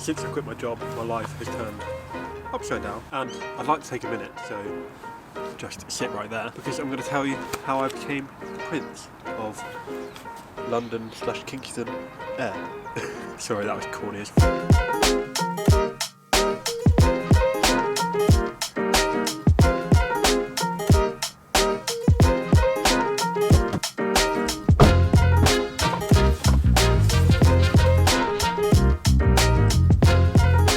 Since I quit my job, my life has turned upside down, and I'd like to take a minute, so just sit right there, because I'm going to tell you how I became the Prince of London/Kingston Air. Sorry, that was corny as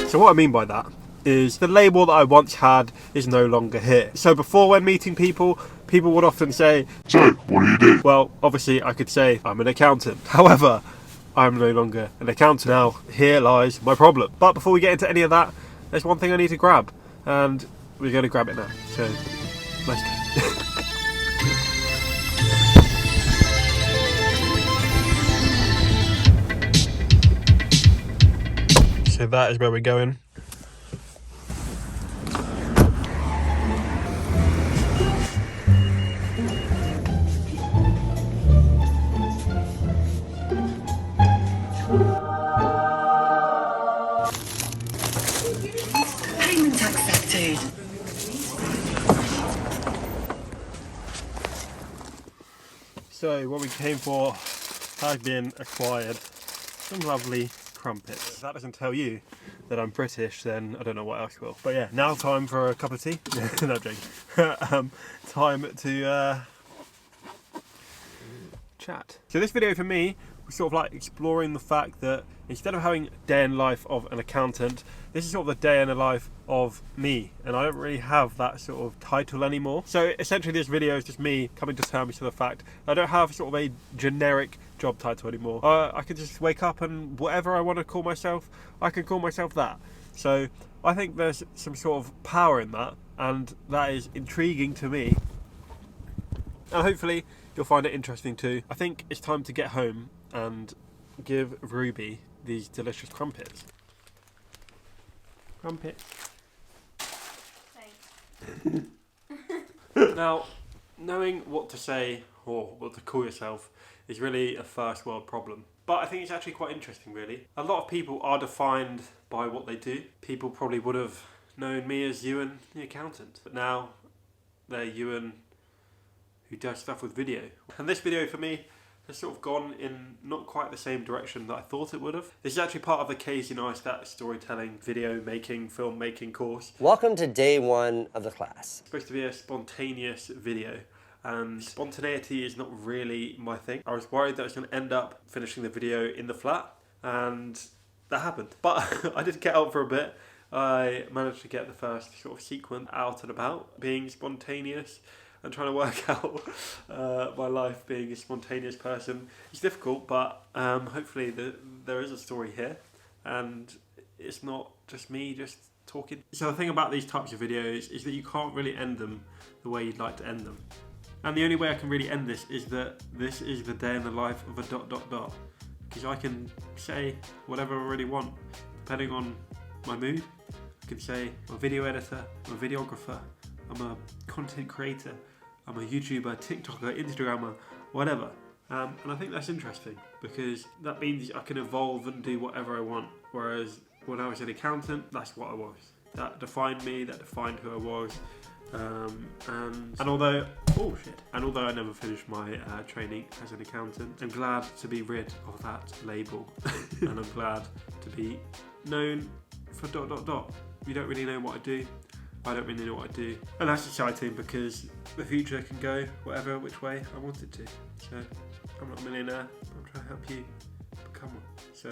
So what I mean by that is the label that I once had is no longer here. So before, when meeting people would often say, "So, what do you do?" Well, obviously I could say I'm an accountant. However, I'm no longer an accountant. Now, here lies my problem. But before we get into any of that, there's one thing I need to grab, and we're going to grab it now. So, let's go. So that is where we're going. Payment accepted. So what we came for has been acquired. Some lovely crumpets. If that doesn't tell you that I'm British, then I don't know what else will. But yeah, now time for a cup of tea. No, I'm joking. Time to chat. So this video for me was sort of like exploring the fact that instead of having a day in the life of an accountant, this is sort of the day in the life of me, and I don't really have that sort of title anymore. So essentially this video is just me coming to terms with the fact that I don't have sort of a generic job title anymore. I can just wake up and whatever I want to call myself, I can call myself that. So I think there's some sort of power in that, and that is intriguing to me. And hopefully you'll find it interesting too. I think it's time to get home and give Ruby these delicious crumpets. Crumpets. Thanks. Now, knowing what to say or what to call yourself is really a first world problem. But I think it's actually quite interesting, really. A lot of people are defined by what they do. People probably would have known me as Ewan, the accountant. But now they're Ewan, who does stuff with video. And this video for me has sort of gone in not quite the same direction that I thought it would have. This is actually part of the Casey Neistat storytelling, video making, film making course. Welcome to day one of the class. It's supposed to be a spontaneous video, and spontaneity is not really my thing. I was worried that I was going to end up finishing the video in the flat, and that happened. But I did get out for a bit. I managed to get the first sort of sequence out and about, being spontaneous and trying to work out my life being a spontaneous person. It's difficult, but hopefully there is a story here, and it's not just me just talking. So the thing about these types of videos is that you can't really end them the way you'd like to end them. And the only way I can really end this is that this is the day in the life of a ... Because I can say whatever I really want, depending on my mood. I can say I'm a video editor, I'm a videographer, I'm a content creator, I'm a YouTuber, TikToker, Instagrammer, whatever. And I think that's interesting, because that means I can evolve and do whatever I want. Whereas when I was an accountant, that's what I was. That defined me, that defined who I was. And although I never finished my training as an accountant, I'm glad to be rid of that label. And I'm glad to be known for ... You don't really know what I do. I don't really know what I do. And that's exciting, because the future can go which way I want it to. So I'm not a millionaire, but I'm trying to help you become one. So